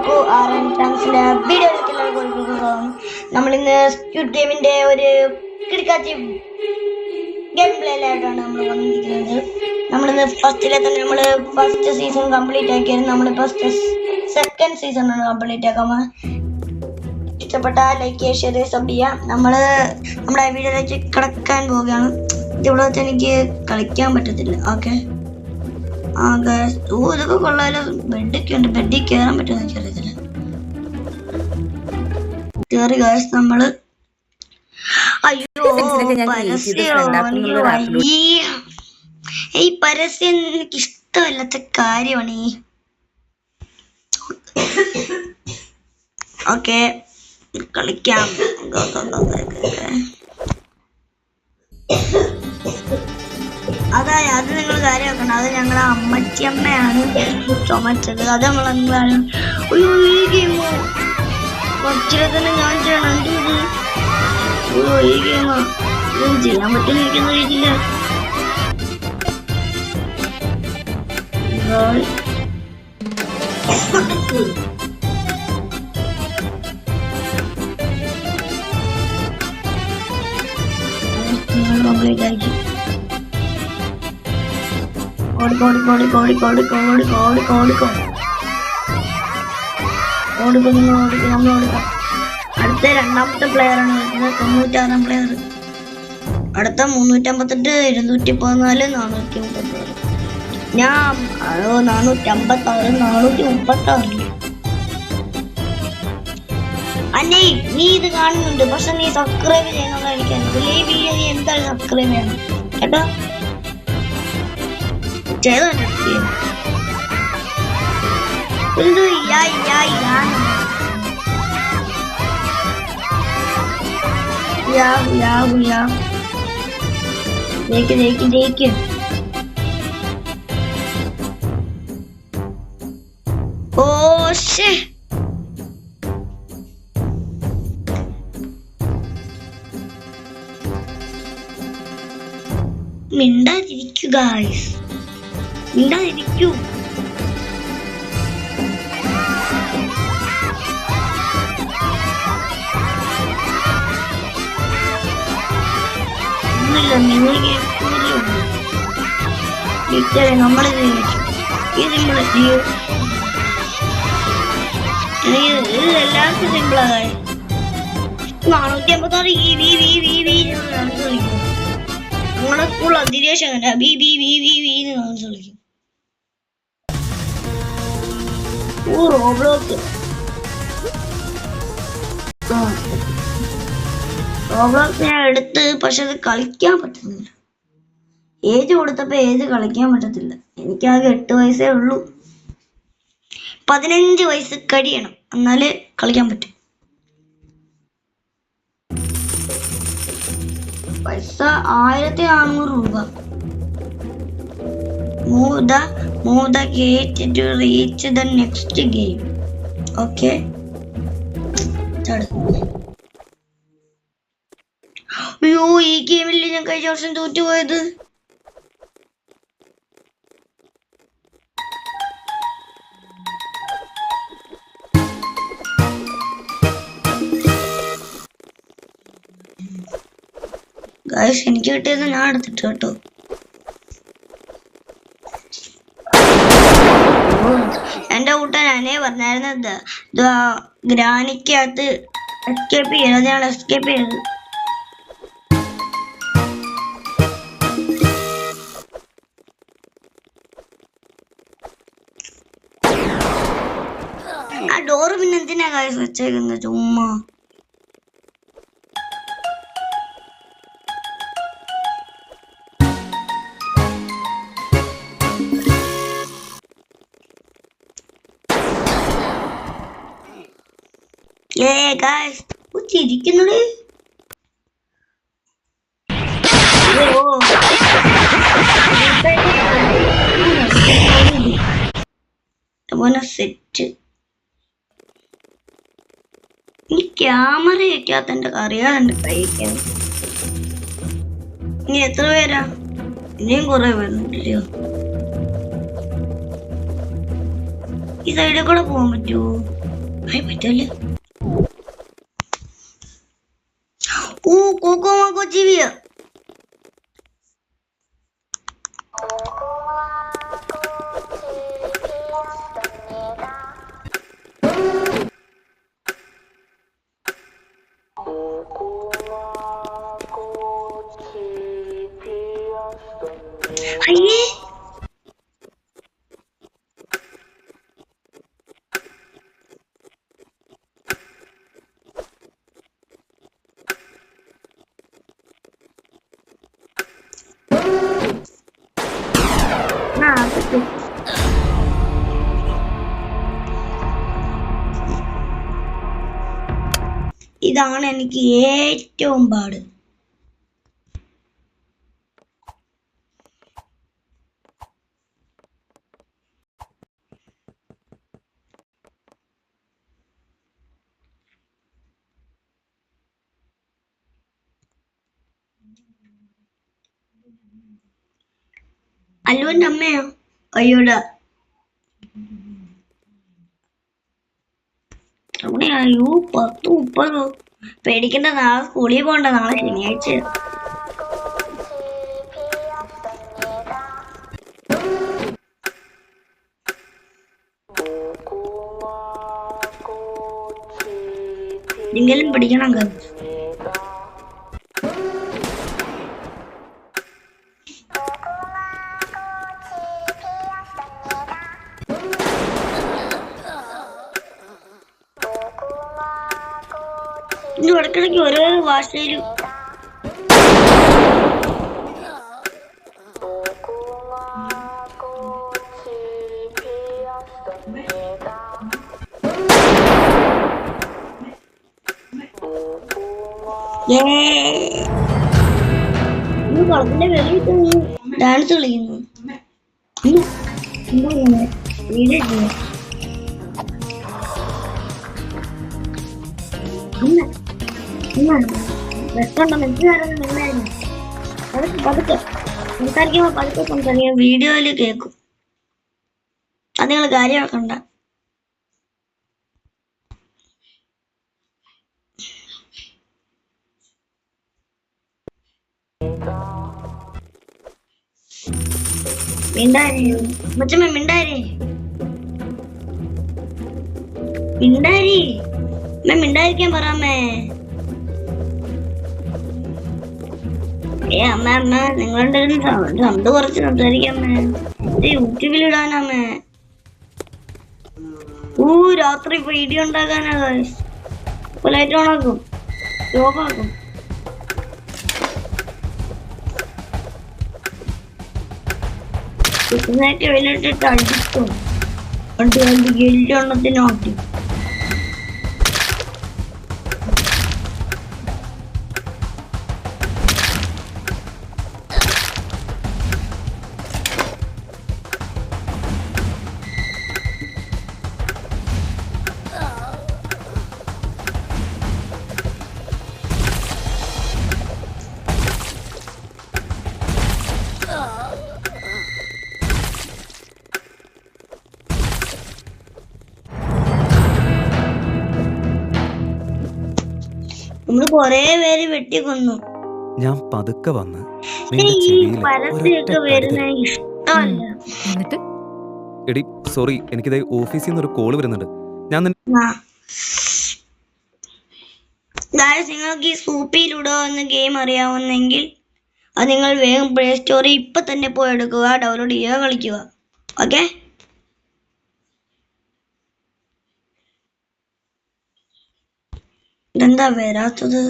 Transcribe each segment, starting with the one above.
നോക്കൂ ആർഎൻ ചാൻസിലെ വീഡിയോയിലേക്ക് നമ്മളിന്ന് സ്ക്വിഡ് ഗെയിമിന്റെ ഒരു കിടക്കാച്ചി ഗെയിം പ്ലേയിലായിട്ടാണ് നമ്മൾ വന്നിരിക്കുന്നത്. നമ്മളിന്ന് ഫസ്റ്റിലെ തന്നെ നമ്മൾ ഫസ്റ്റ് സീസൺ കംപ്ലീറ്റ് ആക്കിയായിരുന്നു. നമ്മൾ ഫസ്റ്റ് സെക്കൻഡ് സീസണാണ് കംപ്ലീറ്റ് ആക്കാൻ. ഇഷ്ടപ്പെട്ട ലൈക്ക് ചെയ്യുക, ഷെയർ ചെയ്യുക, സബ് ചെയ്യുക. നമ്മുടെ വീഡിയോയിലേക്ക് കിടക്കാൻ പോവുകയാണ്. ഇവിടെ വെച്ച് എനിക്ക് കളിക്കാൻ പറ്റത്തില്ല. ഓക്കെ ഇതൊക്കെ കൊള്ളാലോ. ബെഡൊക്കെ ഉണ്ട്. ബെഡിൽ കയറാൻ പറ്റുമെന്ന് എനിക്കറിയത്തില്ല. കയറി ഗായ്സ് നമ്മള്. അയ്യോ ഈ പരസ്യം എനിക്ക് ഇഷ്ടമല്ലാത്ത കാര്യമാണ്. ഓക്കെ കളിക്കാം. അത് നിങ്ങൾ കാര്യമാക്കണം. അത് ഞങ്ങളെ അമ്മച്ചിയമ്മയാണ് ചുമച്ചത്. അത് നമ്മളെന്താണ് ഈ ഗെയിമോ കുറച്ചിലെ തന്നെ ഞാൻ ചെയ്യണം. ഈ ഗെയിമോ ഇതൊന്നും ചെയ്യാൻ പറ്റുമെന്ന് എനിക്കൊന്നും അറിയത്തില്ല. കംപ്ലീറ്റ് ആക്കി. അടുത്ത രണ്ടാമത്തെ പ്ലെയറാണ് വരുന്നത്. 96-ാം പ്ലെയർ. അടുത്ത 358, 214, 436. ഞാൻ 456, 436. അന്നേ നീ ഇത് കാണുന്നുണ്ട്, പക്ഷെ നീ സബ്സ്ക്രൈബ് ചെയ്യുന്നത് എനിക്കറിയില്ല. ഈ വീഡിയോ നീ എന്തായാലും സബ്സ്ക്രൈബ് ചെയ്യണം കേട്ടോ. ഓ ശേ, മിണ്ടാതിരിക്കൂ ഗായ്സ്, മിണ്ടാതിരിക്കൂ. നമ്മളിത് എല്ലാവർക്കും സിമ്പിളാണ്. 456 നമ്മുടെ സ്കൂൾ അതിരേശം അങ്ങനെ കളിക്കും. റോബ്ലോക്സ് ഞാൻ എടുത്ത്, പക്ഷെ അത് കളിക്കാൻ പറ്റുന്നില്ല. ഏജ് കൊടുത്തപ്പോ ഏജ് കളിക്കാൻ പറ്റത്തില്ല. എനിക്കാകെ 8 വയസ്സേ ഉള്ളൂ. 15 വയസ്സ് കഴിയണം, എന്നാലേ കളിക്കാൻ പറ്റും. പൈസ 1400 രൂപ. Move the gate to reach the next game. Okay. അയ്യോ, ഈ ഗെയിമിൽ ഞാൻ കഴിഞ്ഞ വർഷം തോറ്റുപോയത്. ഗായ്സ് എനിക്ക് കിട്ടിയത് ഞാൻ എടുത്തിട്ട് കേട്ടോ. എന്റെ കൂട്ടൻ ഞാനേ പറഞ്ഞായിരുന്നത് ഗ്രാനിക്കകത്ത് എസ്കേപ്പ് ചെയ്യണം. ഞാൻ എസ്കേപ്പ് ചെയ്തത്. ആ ഡോറ് പിന്നെ എന്തിനാ ഗായ്സ് വെച്ചേക്കുന്നത് ചുമ്മാ. ചിരിക്കുന്നത് സെറ്റ്. ഈ ക്യാമറ വെക്കാത്ത എന്റെ അറിയാതെ എന്റെ കൈക്കാൻ. ഇനി എത്ര പേരാ? ഇനിയും കുറെ വരുന്നില്ലയോ? ഈ സൈഡിൽ കൂടെ പോകാൻ പറ്റുമോ? പറ്റല്ലേ. ഓ കോക്കോ മാക്കോ ജീവിയ. അയ്യേ ഇതാണ് എനിക്ക് ഏറ്റവും പാട്. അല്ലുവിന്റെ അമ്മയോ? അയ്യോടാ അയ്യോ 10-30 പേടിക്കണ്ട. നാളെ സ്കൂളിൽ പോകണ്ട. നാളെ ശനിയാഴ്ച. നിങ്ങളും പഠിക്കണം. ഇടക്കിടയ്ക്ക് ഓരോ ഭാഷയിലും കുളത്തിന്റെ വെളിയിട്ട് ഡാൻസ് കളിക്കുന്നു. സംസാരിക്കുമ്പോ പതുക്കെ സംസാരിക്കാം. വീഡിയോയില് കേക്കും. അത് നിങ്ങൾ കാര്യമാക്കണ്ട. മിണ്ടാരി മച്ചമ്മ മിണ്ടാരി മിണ്ടാരി മിണ്ടായിരിക്കാൻ പറയാമേ. അമ്മ അമ്മ നിങ്ങളുടെ സൗണ്ട് കുറച്ച് സംസാരിക്കാമേ. യൂട്യൂബിൽ ഇടാനമ്മേ. രാത്രി വീഡിയോ ഉണ്ടാക്കാനാ. ലൈറ്റ് ഓണാക്കും, ഓഫാക്കും. കുട്ടിനൊക്കെ വലിയിട്ടിട്ട് അടിക്കും. എല്ലെണ്ണത്തിനോട്ടി നമ്മള് കൊറേ പേര് വെട്ടിക്കൊന്നു. ഞാൻ പതുക്കെ വന്ന് പരസ്യമൊക്കെ വരുന്ന ഇഷ്ടമല്ല. എടി സോറി, എനിക്കിത് ഓഫീസിൽ നിന്ന് ഒരു കോള് വരുന്നുണ്ട്. ഞാൻ നിങ്ങൾക്ക് ഈ സൂപ്പിയിലൂടെ എന്ന ഗെയിം അറിയാവുന്നെങ്കിൽ അത് നിങ്ങൾ വേഗം പ്ലേ സ്റ്റോറിൽ ഇപ്പൊ തന്നെ പോയി എടുക്കുക, ഡൗൺലോഡ് ചെയ്യുക, കളിക്കുക. ഓക്കെ, ഇതെന്താ വരാത്തത്?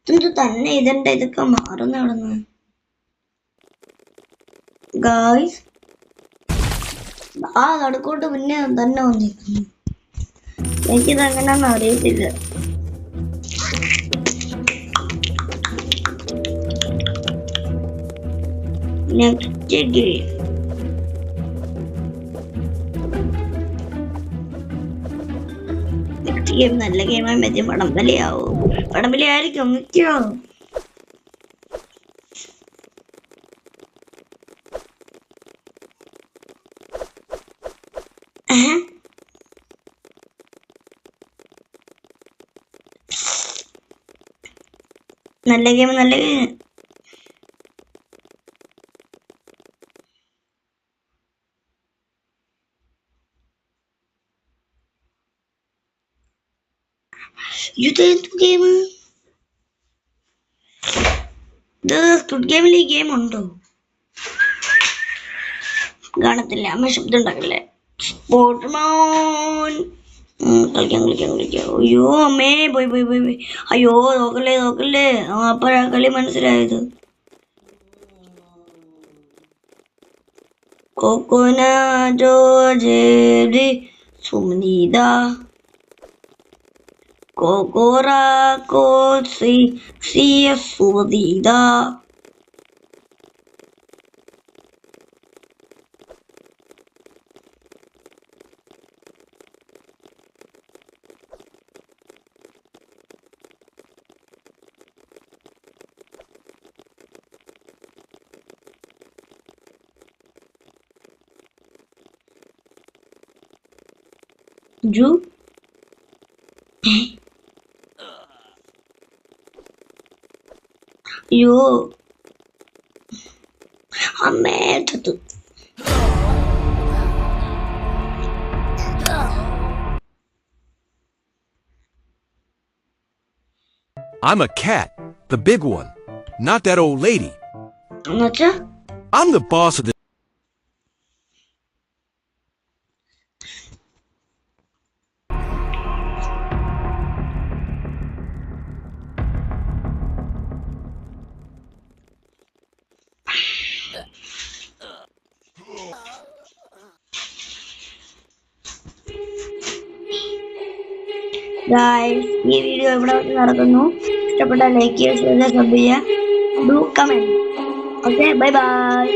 ഇതെന്ത് തന്നെ ഇതെന്താ ഇതൊക്കെ മാറുന്ന അവിടുന്ന് ഗായ്സ്? നടുക്കോട്ട് പിന്നെ തന്നെ വന്നിരിക്കുന്നു. എനിക്കിത് എങ്ങനെയാണെന്ന് അറിയത്തില്ല. നെക്സ്റ്റ് ഗെയിം ഗെയിം നല്ല ഗെയിമായി പറ്റി പടംവലിയാവും. പടംവലിയായിരിക്കും നിൽക്കോ. നല്ല ഗെയിം നല്ല ഗെയിം. ഇത് ഗെയിം ഇത് സ്ക്വിഡ് ഗെയിമിൽ ഈ ഗെയിം ഉണ്ടോ? കാണത്തില്ല. അമ്മ ശബ്ദം ഉണ്ടാക്കില്ലേ. പോട്ട്മോൻ കളിക്കാം കളിക്കാം കളിക്കാം. അയ്യോ അമ്മേ പോയി പോയി പോയി പോയി. അയ്യോ നോക്കല്ലേ നോക്കല്ലേ. അപ്പോഴാ കളി മനസ്സിലായത്. കോക്കോനാറ്റോ ജേരി സുമനീത കോക്കോറാ കോസി സിയ സുമനീത. ജു അയ്യോ അമ്മേ ചത്തു. I'm a cat, the big one, not that old lady. എന്നുവെച്ചാ I'm the boss of the. Guys ഈ വീഡിയോ ഇവിടെ വെച്ച് നടക്കുന്നു. ഇഷ്ടപ്പെട്ടാൽ ലൈക്ക് ചെയ്യുക, ഷെയർ ചെയ്യുക, സബ് ചെയ്യുക, do comment. Okay bye bye.